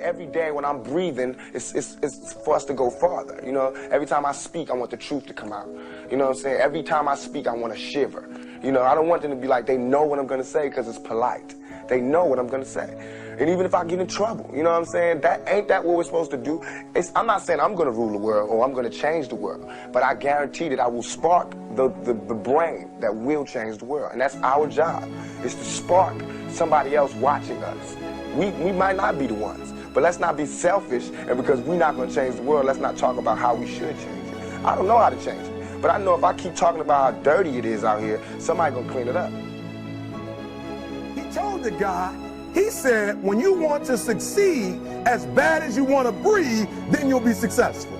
every day when I'm breathing, it's for us to go farther. You know, every time I speak, I want the truth to come out. You know what I'm saying? Every time I speak, I want to shiver. You know, I don't want them to be like, they know what I'm going to say because it's polite. They know what I'm going to say. And even if I get in trouble, you know what I'm saying? Ain't that what we're supposed to do? I'm not saying I'm going to rule the world or I'm going to change the world, but I guarantee that I will spark the brain that will change the world. And that's our job, is to spark somebody else watching us. We might not be the ones, but let's not be selfish, and because we're not going to change the world, let's not talk about how we should change it. I don't know how to change it, but I know if I keep talking about how dirty it is out here, somebody's going to clean it up. He told the guy, he said, when you want to succeed as bad as you want to breathe, then you'll be successful.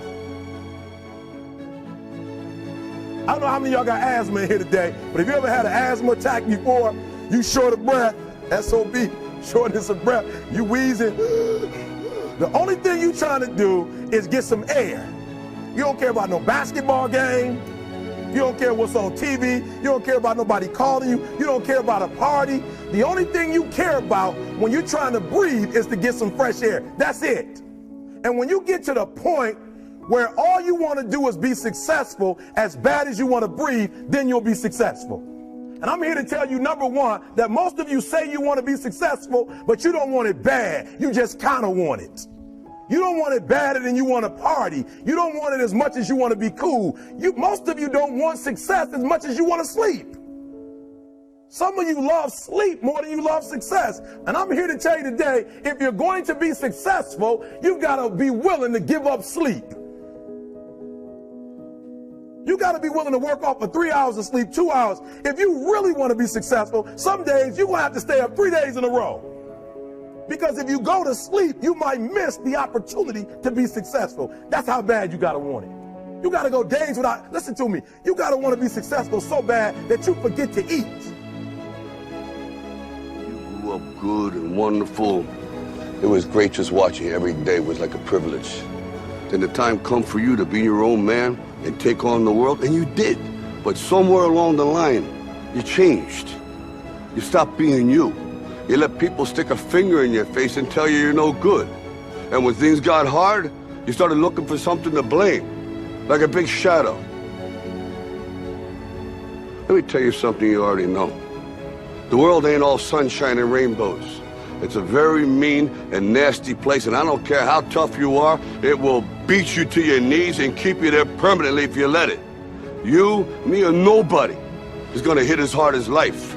I don't know how many of y'all got asthma in here today, but if you ever had an asthma attack before, you short of breath, SOB, shortness of breath, you wheezing. The only thing you trying to do is get some air. You don't care about no basketball game. You don't care what's on TV. You don't care about nobody calling you. You don't care about a party. The only thing you care about when you're trying to breathe is to get some fresh air. That's it. And when you get to the point where all you want to do is be successful as bad as you want to breathe, then you'll be successful. And I'm here to tell you, number one, that most of you say you want to be successful, but you don't want it bad. You just kind of want it. You don't want it badder than you want to party. You don't want it as much as you want to be cool. Most of you don't want success as much as you want to sleep. Some of you love sleep more than you love success. And I'm here to tell you today, if you're going to be successful, you've got to be willing to give up sleep. You got to be willing to work off for 3 hours of sleep, 2 hours. If you really want to be successful, some days you're going to have to stay up 3 days in a row. Because if you go to sleep, you might miss the opportunity to be successful. That's how bad you got to want it. You got to go days without, listen to me, you got to want to be successful so bad that you forget to eat. You grew up good and wonderful. It was great just watching you. Every day was like a privilege. Then the time come for you to be your own man and take on the world, and you did. But somewhere along the line, you changed. You stopped being you. You let people stick a finger in your face and tell you you're no good. And when things got hard, you started looking for something to blame, like a big shadow. Let me tell you something you already know. The world ain't all sunshine and rainbows. It's a very mean and nasty place, and I don't care how tough you are, it will beat you to your knees and keep you there permanently if you let it. You, me, or nobody is gonna hit as hard as life.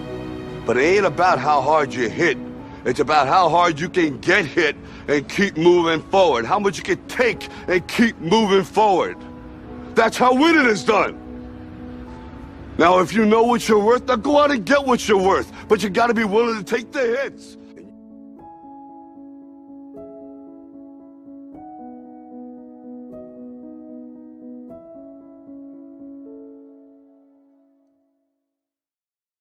But it ain't about how hard you hit. It's about how hard you can get hit and keep moving forward. How much you can take and keep moving forward. That's how winning is done. Now, if you know what you're worth, now go out and get what you're worth. But you gotta be willing to take the hits.